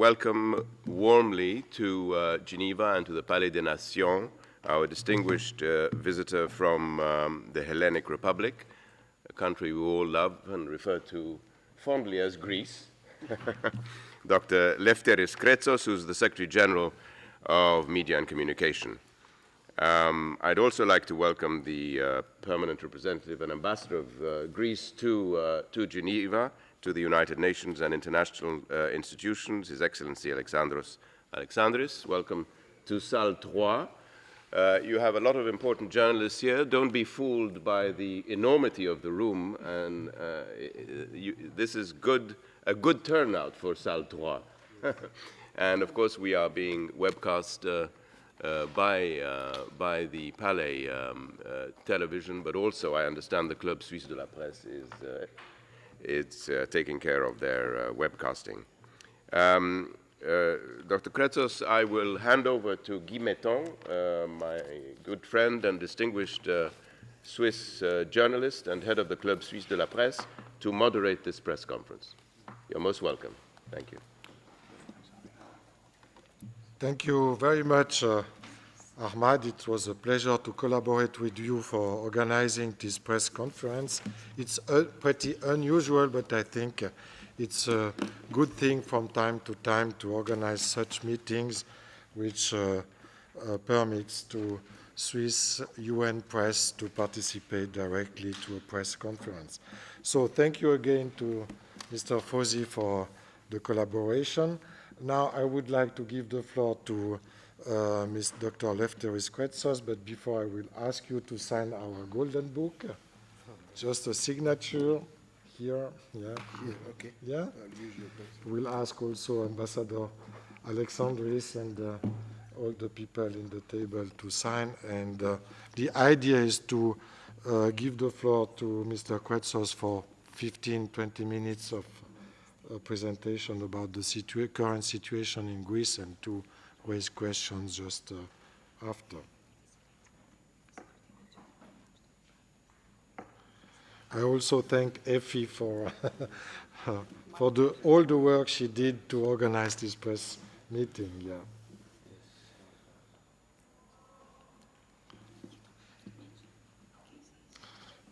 welcome warmly to Geneva and to the Palais des Nations, our distinguished visitor from the Hellenic Republic, a country we all love and refer to fondly as Greece. Dr. Lefteris Kretsos, who's the Secretary General of Media and Communication. I'd also like to welcome the permanent representative and ambassador of Greece to Geneva, to the United Nations and international institutions, His Excellency Alexandros Alexandris. Welcome to Salle 3. You have a lot of important journalists here. Don't be fooled by the enormity of the room, and this is a good turnout for Salle 3. And of course, we are being webcast by the Palais television, but also I understand the Club Suisse de la Presse is taking care of their webcasting. Dr. Kretsos, I will hand over to Guy Metton, my good friend and distinguished Swiss journalist and head of the Club Suisse de la Presse, to moderate this press conference. You're most welcome. Thank you. Thank you very much, Ahmad. It was a pleasure to collaborate with you for organizing this press conference. It's pretty unusual, but I think it's a good thing from time to time to organize such meetings, which permits to Swiss UN press to participate directly to a press conference. So thank you again to Mr. Fauzi for the collaboration. Now I would like to give the floor to Ms. Dr. Lefteris Kretsos, but before I will ask you to sign our golden book, just a signature here. Yeah. Okay. Yeah. We'll ask also Ambassador Alexandris and all the people in the table to sign. And the idea is to give the floor to Mr. Kretsos for 15-20 minutes of presentation about the current situation in Greece and to raise questions just after. I also thank Effie for all the work she did to organize this press meeting. Yeah.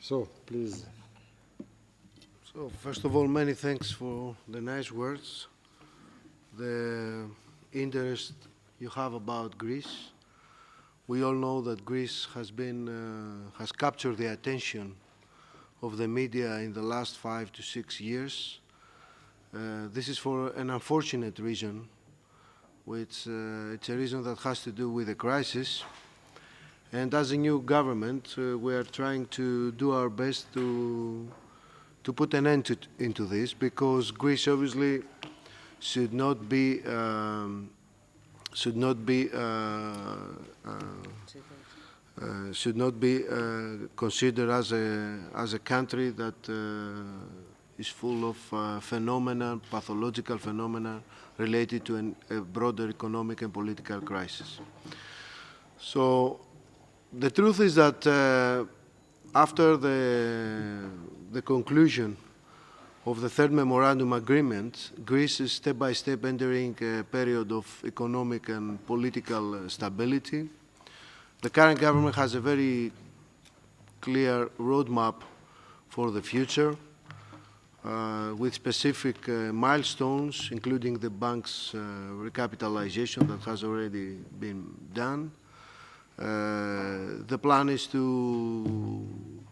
So, please. So, first of all, many thanks for the nice words, the interest you have about Greece. We all know that Greece has captured the attention of the media in the last 5 to 6 years. This is for an unfortunate reason, which it's a reason that has to do with the crisis. And as a new government, we are trying to do our best to put an end into this, because Greece obviously should not be considered as a country that is full of pathological phenomena related to a broader economic and political crisis. So the truth is that after the conclusion of the third memorandum agreement, Greece is step by step entering a period of economic and political stability. The current government has a very clear roadmap for the future with specific milestones, including the bank's recapitalization that has already been done. The plan is to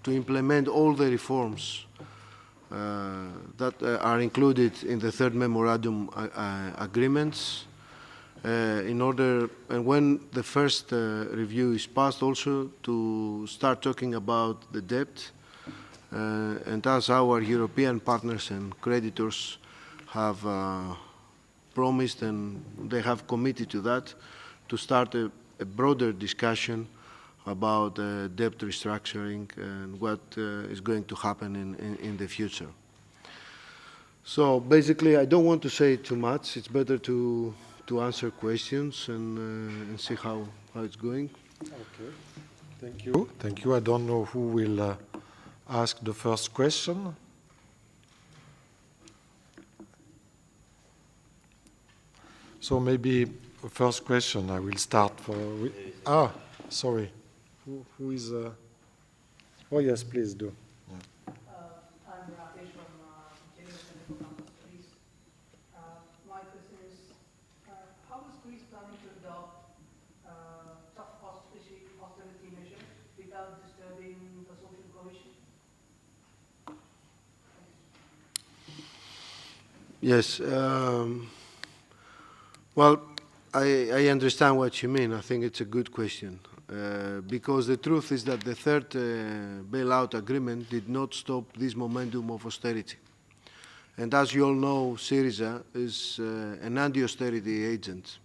implement all the reforms that are included in the third memorandum agreements in order, and when the first review is passed, also to start talking about the debt, and as our European partners and creditors have promised and they have committed to that, to start a broader discussion about debt restructuring and what is going to happen in the future. So basically, I don't want to say too much. It's better to answer questions and see how it's going. Okay. Thank you. Thank you. I don't know who will ask the first question. So maybe first question, I will start for... sorry. Who is... Oh, yes, please do. I'm Rakesh from Geneva Center for Campus Studies. My question is, how is Greece planning to adopt tough austerity measures without disturbing the social cohesion? Yes. Well, I understand what you mean. I think it's a good question. Because the truth is that the third bailout agreement did not stop this momentum of austerity. And as you all know, Syriza is an anti-austerity agent.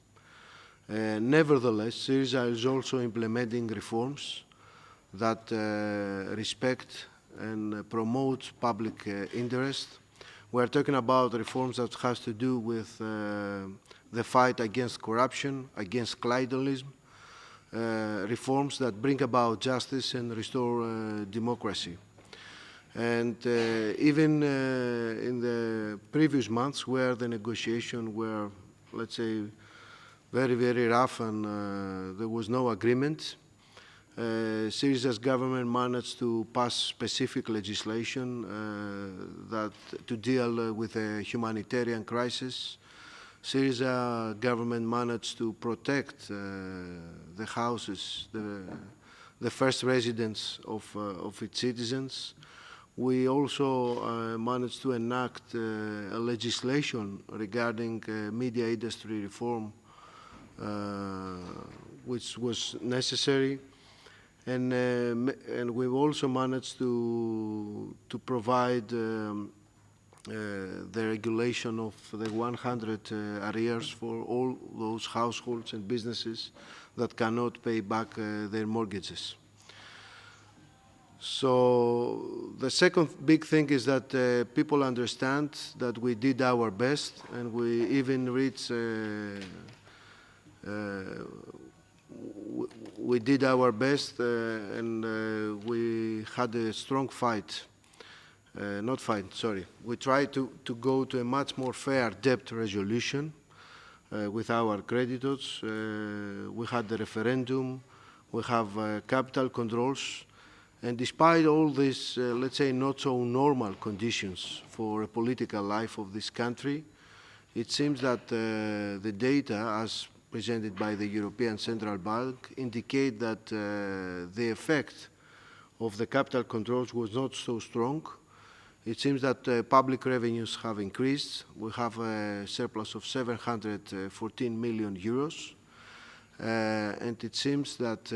Nevertheless, Syriza is also implementing reforms that respect and promote public interest. We're talking about reforms that has to do with the fight against corruption, against clientelism, reforms that bring about justice and restore democracy. And even in the previous months where the negotiations were, let's say, very, very rough and there was no agreement, Syriza's government managed to pass specific legislation to deal with a humanitarian crisis. Syriza government managed to protect the houses, the first residence of its citizens. We also managed to enact a legislation regarding media industry reform, which was necessary. And we've also managed to provide the regulation of the 100 arrears for all those households and businesses that cannot pay back their mortgages. So the second big thing is that people understand that we did our best, and we even reached we did our best, and we had a strong fight. We tried to go to a much more fair debt resolution with our creditors. We had the referendum. We have capital controls. And despite all these, let's say, not so normal conditions for a political life of this country, it seems that the data, as presented by the European Central Bank, indicate that the effect of the capital controls was not so strong. It seems that public revenues have increased. We have a surplus of 714 million euros. And it seems that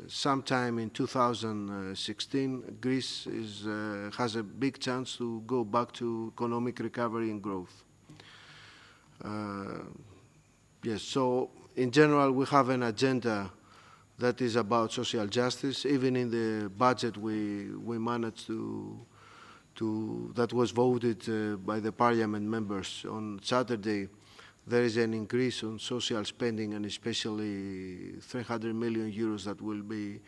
sometime in 2016, Greece has a big chance to go back to economic recovery and growth. Yes, so in general, we have an agenda that is about social justice. Even in the budget, we managed that was voted by the parliament members on Saturday. There is an increase on social spending, and especially 300 million euros that will be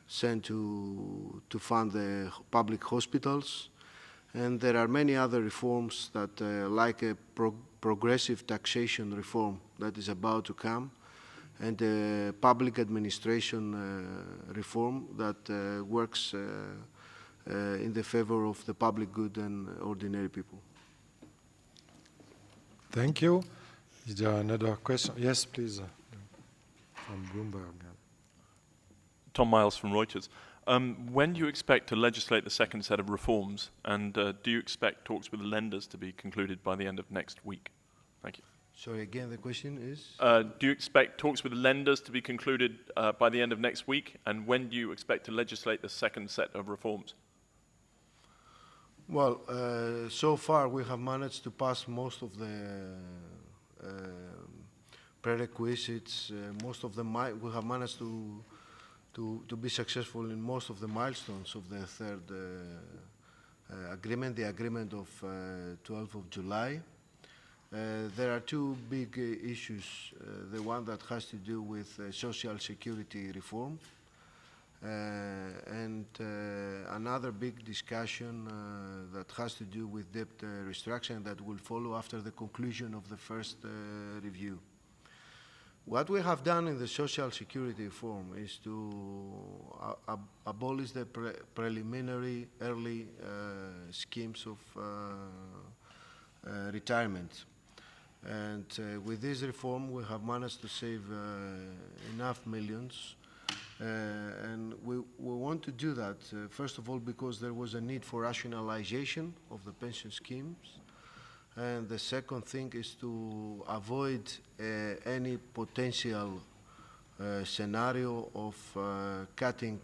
sent to fund the public hospitals. And there are many other reforms that, like a progressive taxation reform that is about to come, and a public administration reform that works in the favor of the public good and ordinary people. Thank you. Is there another question? Yes, please. From Bloomberg. Tom Miles from Reuters. When do you expect to legislate the second set of reforms, and do you expect talks with the lenders to be concluded by the end of next week? Thank you. Sorry, again, the question is? Do you expect talks with the lenders to be concluded by the end of next week, and when do you expect to legislate the second set of reforms? Well, so far we have managed to pass most of the prerequisites, we have managed to be successful in most of the milestones of the third agreement, the agreement of 12th of July. There are two big issues. The one that has to do with social security reform, Another big discussion that has to do with debt restructuring that will follow after the conclusion of the first review. What we have done in the social security reform is to abolish the preliminary early schemes of retirement. And with this reform, we have managed to save enough millions. And we want to do that, first of all, because there was a need for rationalization of the pension schemes. And the second thing is to avoid any potential scenario of cutting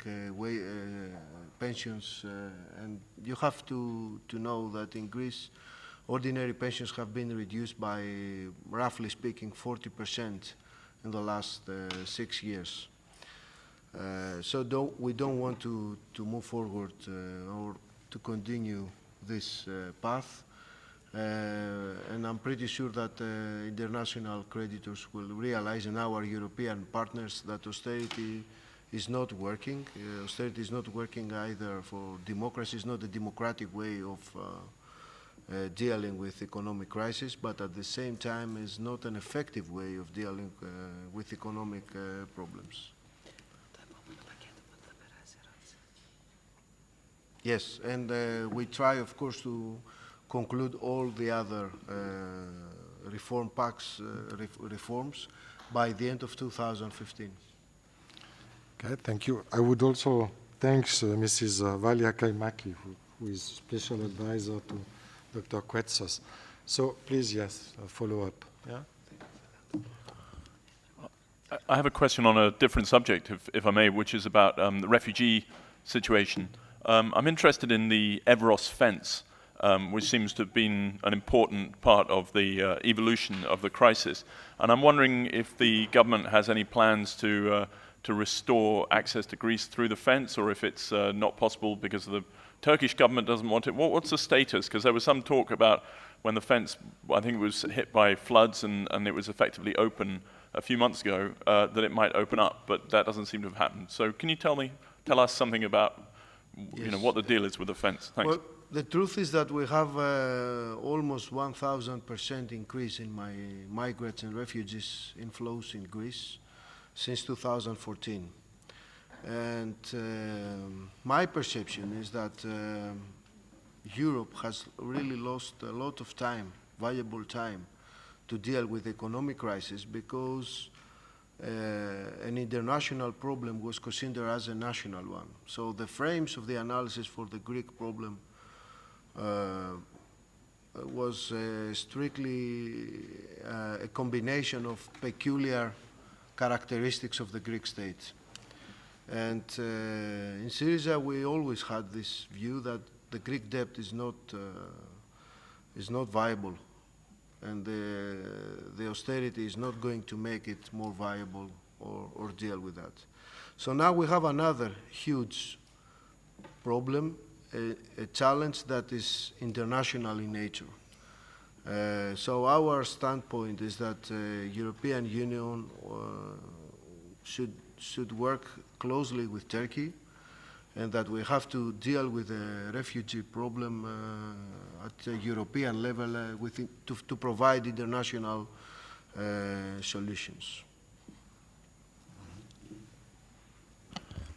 pensions. And you have to know that in Greece, ordinary pensions have been reduced by, roughly speaking, 40% in the last 6 years. So we don't want to move forward or to continue this path. And I'm pretty sure that international creditors will realize, and our European partners, that austerity is not working. Austerity is not working either for democracy. It's not a democratic way of dealing with economic crisis, but at the same time is not an effective way of dealing with economic problems. Yes, and we try, of course, to conclude all the other reform packs, reforms by the end of 2015. Okay, thank you. I would also thank Mrs. Valia Kaimaki, who is special advisor to Dr. Quetzos. So please, yes, follow up. Yeah? I have a question on a different subject, if I may, which is about the refugee situation. I'm interested in the Everest fence, which seems to have been an important part of the evolution of the crisis. And I'm wondering if the government has any plans to restore access to Greece through the fence, or if it's not possible because the Turkish government doesn't want it. What's the status? Because there was some talk about when the fence, I think it was hit by floods and it was effectively open a few months ago, that it might open up, but that doesn't seem to have happened. So can you tell us something about what the deal is with the fence? Thanks. Well, the truth is that we have almost 1,000% increase in migrants and refugees inflows in Greece since 2014. And my perception is that Europe has really lost a lot of time, valuable time, to deal with the economic crisis because an international problem was considered as a national one. So the frames of the analysis for the Greek problem was strictly a combination of peculiar characteristics of the Greek state. And in Syriza, we always had this view that the Greek debt is not viable, and the austerity is not going to make it more viable or deal with that. So now we have another huge problem, a challenge that is international in nature. So our standpoint is that European Union should work closely with Turkey, and that we have to deal with the refugee problem at a European level to provide international solutions.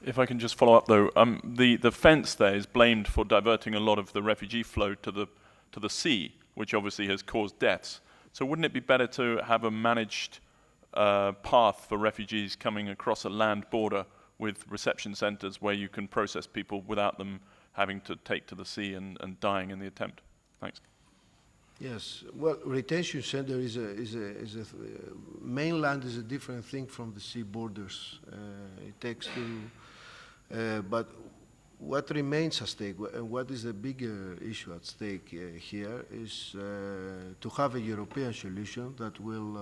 If I can just follow up, though, the fence there is blamed for diverting a lot of the refugee flow to the sea, which obviously has caused deaths. So wouldn't it be better to have a managed path for refugees coming across a land border with reception centers where you can process people without them having to take to the sea and dying in the attempt? Thanks. Yes, well, retention center mainland is a different thing from the sea borders. It takes but what remains at stake, and what is the bigger issue at stake here, is to have a European solution that will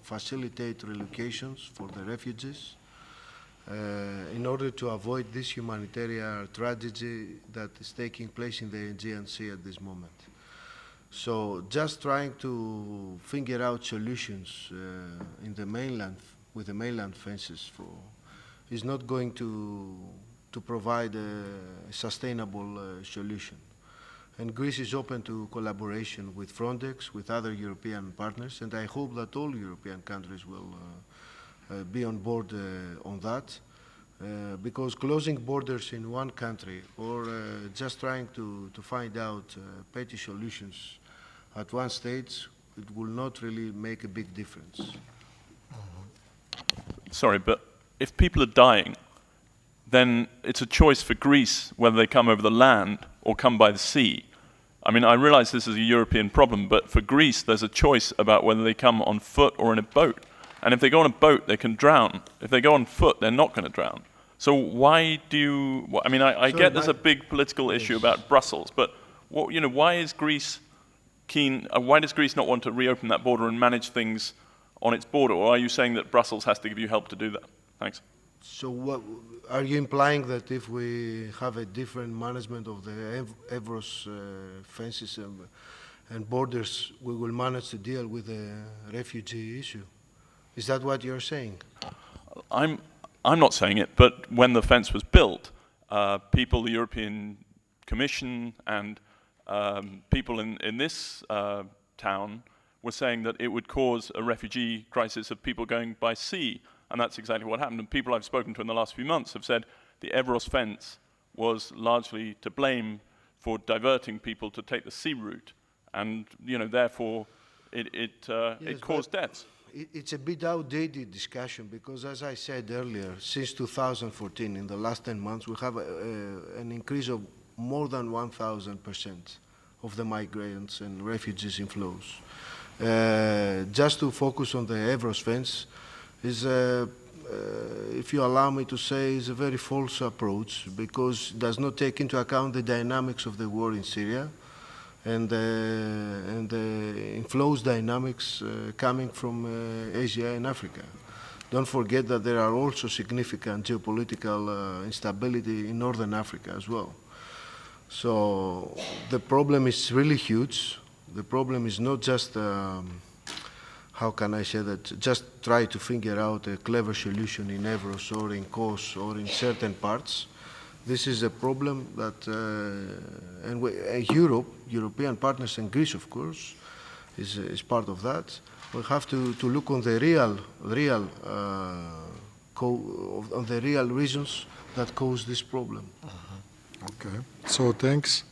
facilitate relocations for the refugees in order to avoid this humanitarian tragedy that is taking place in the Aegean Sea at this moment. So just trying to figure out solutions in the mainland, with the mainland fences is not going to provide a sustainable solution. And Greece is open to collaboration with Frontex, with other European partners, and I hope that all European countries will be on board on that. Because closing borders in one country or just trying to find out petty solutions at one stage, it will not really make a big difference. Sorry, but if people are dying, then it's a choice for Greece whether they come over the land or come by the sea. I mean, I realize this is a European problem, but for Greece, there's a choice about whether they come on foot or in a boat. And if they go on a boat, they can drown. If they go on foot, they're not going to drown. So why do you, I mean, I get there's a big political issue about Brussels, but what, you know, why is Greece keen, why does Greece not want to reopen that border and manage things on its border? Or are you saying that Brussels has to give you help to do that? Thanks. So what, are you implying that if we have a different management of the Everest fences and borders, we will manage to deal with the refugee issue? Is that what you're saying? I'm not saying it, but when the fence was built, people, the European Commission and people in this town were saying that it would cause a refugee crisis of people going by sea, and that's exactly what happened. And people I've spoken to in the last few months have said the Averroes fence was largely to blame for diverting people to take the sea route, and you know, therefore it caused deaths. It's a bit outdated discussion because, as I said earlier, since 2014, in the last 10 months, we have an increase of more than 1,000% of the migrants and refugees inflows. Just to focus on the Averroes fence is, if you allow me to say, is a very false approach because it does not take into account the dynamics of the war in Syria and the inflows dynamics coming from Asia and Africa. Don't forget that there are also significant geopolitical instability in Northern Africa as well. So the problem is really huge. The problem is not just, how can I say that, just try to figure out a clever solution in Evros or in Kos or in certain parts. This is a problem that, European partners and Greece, of course, is part of that. We have to look on the real reasons that cause this problem. Okay, so thanks.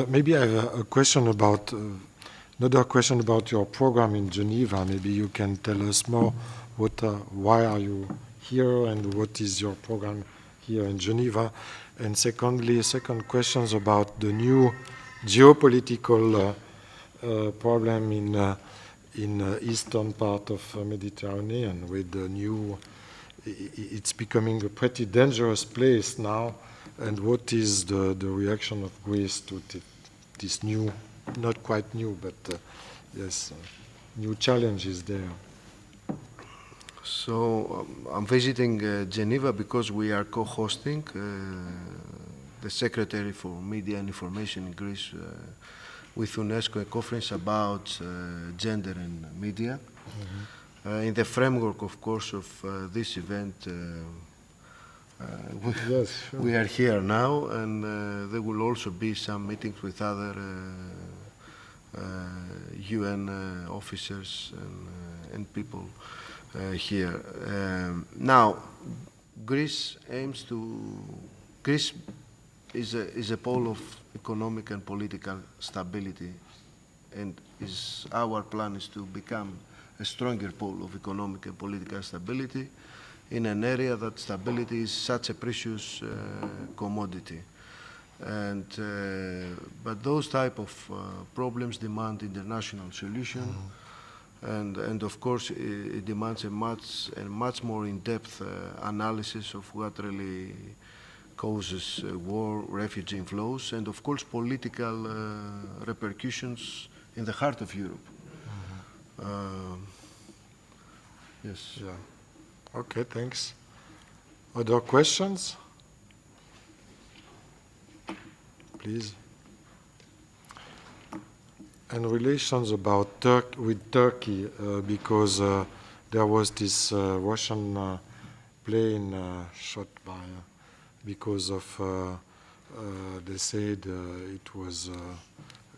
Maybe I have a question about, another question about your program in Geneva. Maybe you can tell us more, why are you here and what is your program here in Geneva? And secondly, second question is about the new geopolitical problem in eastern part of Mediterranean with the new, it's becoming a pretty dangerous place now. And what is the reaction of Greece to this new, not quite new, but yes, new challenges there? So I'm visiting Geneva because we are co-hosting the Secretary for Media and Information in Greece with UNESCO a conference about gender and media. Mm-hmm. In the framework, of course, of this event, yes, sure. We are here now, and there will also be some meetings with other UN officers and people here. Now, Greece is a pole of economic and political stability, and our plan is to become a stronger pole of economic and political stability in an area that stability is such a precious commodity. And, but those type of problems demand international solution. Mm-hmm. And of course, it demands a much more in-depth analysis of what really causes war, refugee inflows, and of course, political repercussions in the heart of Europe. Mm-hmm. Yes. Yeah. Okay, thanks. Other questions? Please. And relations about with Turkey, because there was this Russian plane shot by because of they said it was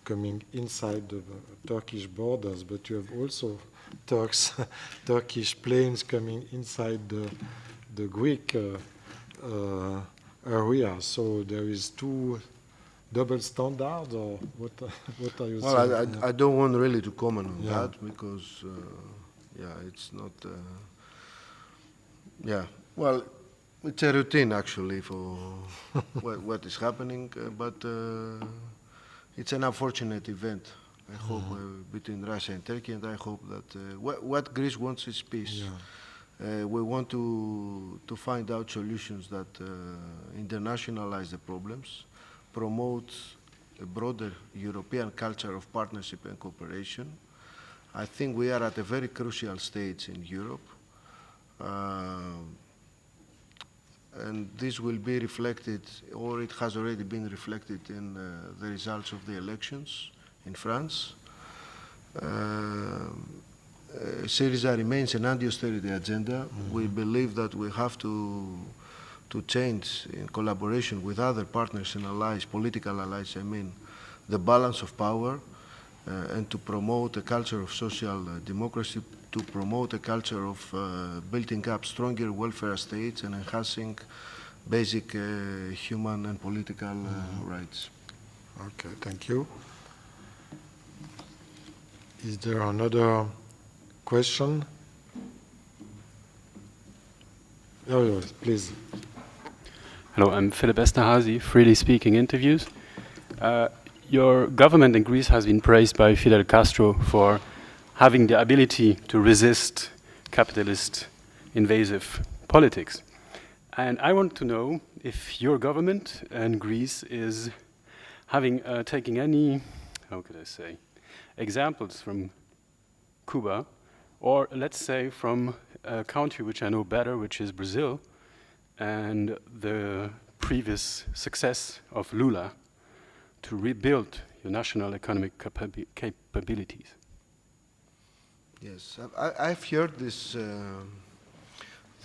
coming inside the Turkish borders, but you have also Turkish planes coming inside the Greek area. So there is two double standards, or what are you saying? Well, I don't want really to comment on Yeah. that because, it's not. Well, it's a routine actually for what is happening, but it's an unfortunate event. I hope between Russia and Turkey, and I hope that what Greece wants is peace. Yeah. We want to find out solutions that internationalize the problems, promote a broader European culture of partnership and cooperation. I think we are at a very crucial stage in Europe. And this will be reflected, or it has already been reflected in the results of the elections in France. Syriza remains an anti-austerity agenda. We believe that we have to change, in collaboration with other partners and allies, political allies, I mean, the balance of power, and to promote a culture of social democracy, to promote a culture of building up stronger welfare states and enhancing basic human and political rights. Okay, thank you. Is there another question? Oh, yes, please. Hello, I'm Philip Esterhazy, Freely Speaking Interviews. Your government in Greece has been praised by Fidel Castro for having the ability to resist capitalist invasive politics. And I want to know if your government in Greece is having taking any, how could I say, examples from Cuba, or let's say from a country which I know better, which is Brazil, and the previous success of Lula to rebuild your national economic capabilities. Yes, I've heard this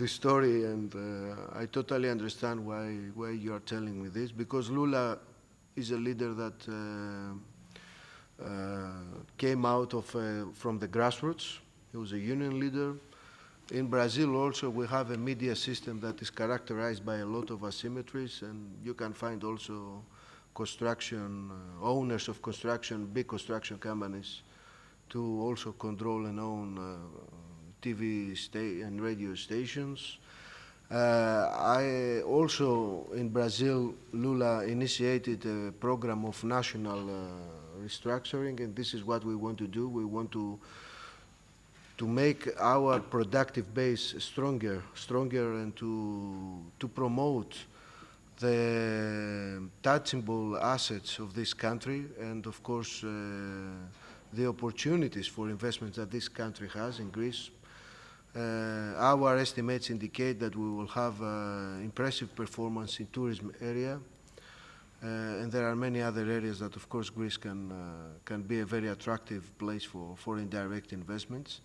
story, and I totally understand why you are telling me this, because Lula is a leader that came out of from the grassroots. He was a union leader. In Brazil also we have a media system that is characterized by a lot of asymmetries, and you can find also construction, owners of construction, big construction companies, to also control and own TV and radio stations. I also, in Brazil, Lula initiated a program of national restructuring, and this is what we want to do. We want to make our productive base stronger, and to promote the touchable assets of this country, and of course the opportunities for investments that this country has in Greece. Our estimates indicate that we will have impressive performance in tourism area, and there are many other areas that of course Greece can be a very attractive place for indirect investments.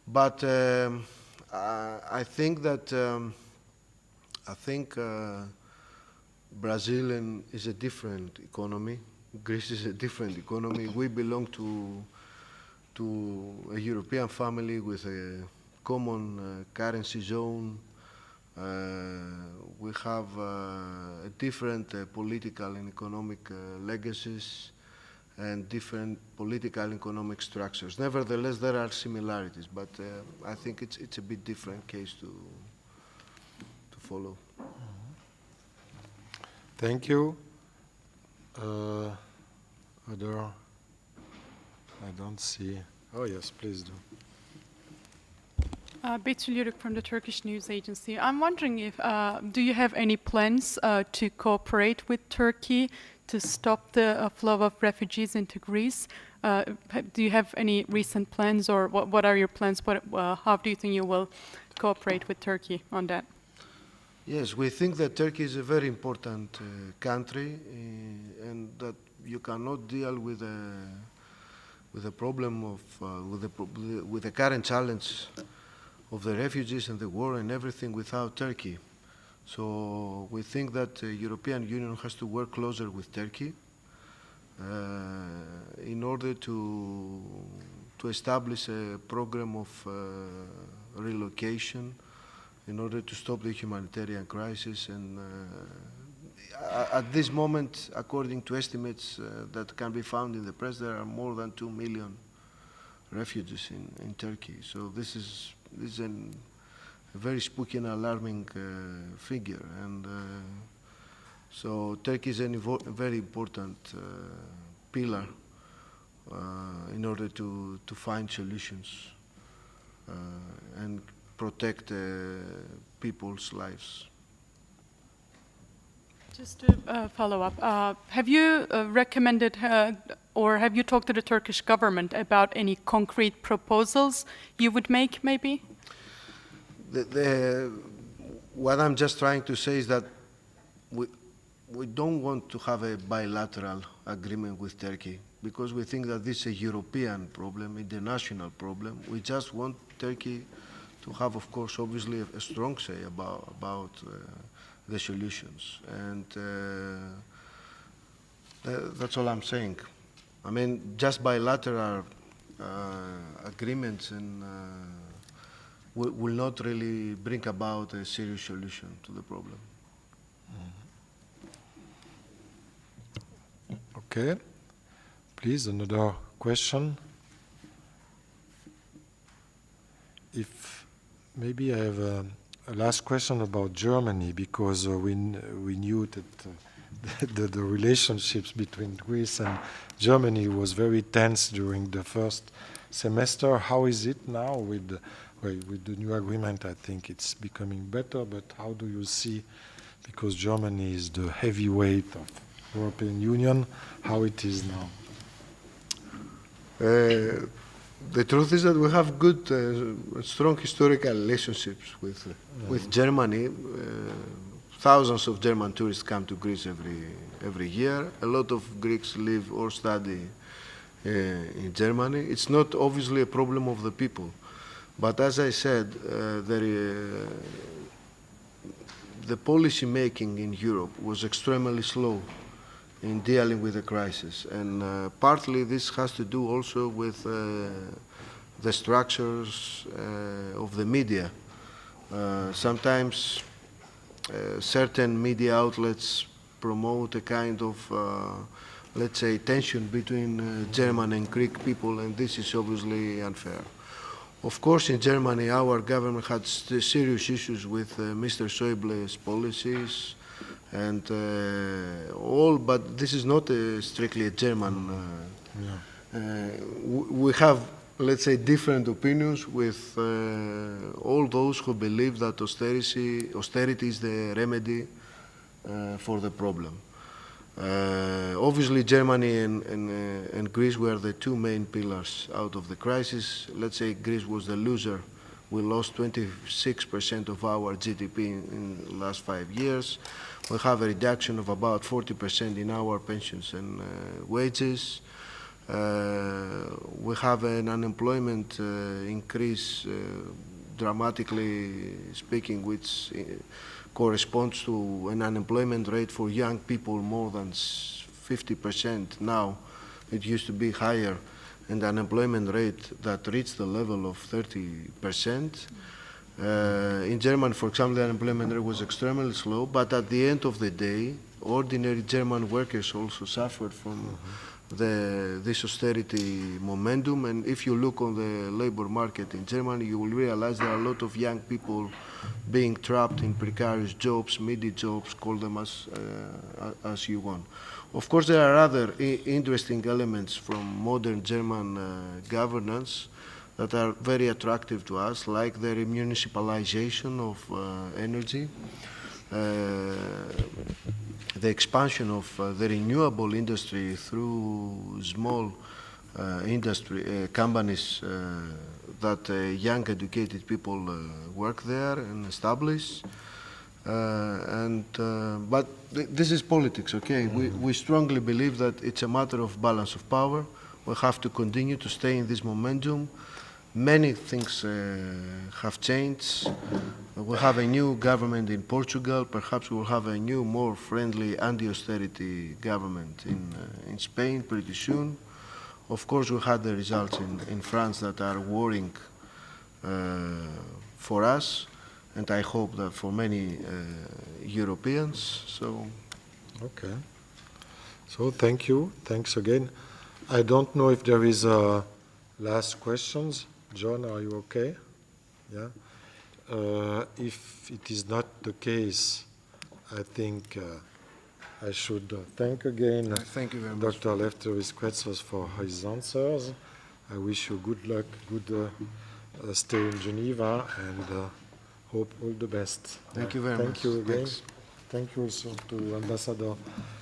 But I think that Brazil is a different economy. Greece is a different economy. We belong to a European family with a common currency zone. We have different political and economic legacies and different political and economic structures. Nevertheless, there are similarities, but I think it's a bit different case to follow. Thank you. Other? I don't see. Oh, yes, please do. Betül Yörük from the Turkish News Agency. I'm wondering if, do you have any plans to cooperate with Turkey to stop the flow of refugees into Greece? Do you have any recent plans, or what are your plans? How do you think you will cooperate with Turkey on that? Yes, we think that Turkey is a very important country, and that you cannot deal with the problem of with the current challenge the refugees and the war and everything without Turkey. So we think that the European Union has to work closer with Turkey in order to establish a program of relocation in order to stop the humanitarian crisis. And at this moment, according to estimates that can be found in the press, there are more than 2 million refugees in Turkey. So this is a very spooky and alarming figure. And so Turkey is a very important pillar in order to find solutions and protect people's lives. Just to follow up, have you recommended or have you talked to the Turkish government about any concrete proposals you would make, maybe? What I'm just trying to say is that we don't want to have a bilateral agreement with Turkey because we think that this is a European problem, international problem. We just want Turkey to have, of course, obviously a strong say about the solutions. And that's all I'm saying. I mean, just bilateral agreements and will not really bring about a serious solution to the problem. Okay. Please, another question. If maybe I have a last question about Germany, because we knew that the relationships between Greece and Germany was very tense during the first semester. How is it now with the new agreement? I think it's becoming better, but how do you see, because Germany is the heavyweight of European Union, how it is now? The truth is that we have good, strong historical relationships with Germany. Thousands of German tourists come to Greece every year. A lot of Greeks live or study in Germany. It's not obviously a problem of the people, but as I said, the policy making in Europe was extremely slow in dealing with the crisis, and partly this has to do also with the structures of the media. Sometimes certain media outlets promote a kind of, let's say, tension between German and Greek people, and this is obviously unfair. Of course, in Germany, our government had serious issues with Mr. Schäuble's policies, and but this is not strictly a German. We have, let's say, different opinions with all those who believe that austerity is the remedy for the problem. Obviously, Germany and Greece were the two main pillars out of the crisis. Let's say Greece was the loser. We lost 26% of our GDP in the last 5 years. We have a reduction of about 40% in our pensions and wages. We have an unemployment increase, dramatically speaking, which corresponds to an unemployment rate for young people more than 50% now. It used to be higher, and the unemployment rate that reached the level of 30%. In Germany, for example, the unemployment rate was extremely slow, but at the end of the day, ordinary German workers also suffered from this austerity momentum. And if you look on the labor market in Germany, you will realize there are a lot of young people being trapped in precarious jobs, midi jobs, call them as you want. Of course, there are other interesting elements from modern German governance that are very attractive to us, like the remunicipalization of energy, the expansion of the renewable industry through small industry companies that young educated people work there and establish. But this is politics, okay? We strongly believe that it's a matter of balance of power. We have to continue to stay in this momentum. many things have changed. We have a new government in Portugal. Perhaps we'll have a new, more friendly anti-austerity government in Spain pretty soon. Of course, we had the results in France that are worrying for us, and I hope that for many Europeans. So, Okay. So thank you. Thanks again. I don't know if there is last questions. John, are you okay? Yeah. If it is not the case, I think I should thank again thank you very much. Dr. Lefteris-Quetzos for his answers. I wish you good luck, good stay in Geneva, and hope all the best. Thank you very much. Thank you again. Thanks. Thank you also to Ambassador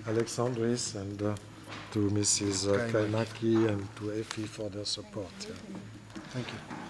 Alexandris and to Mrs. Kainaki. Kainaki and to Effie for their support. Yeah. Thank you.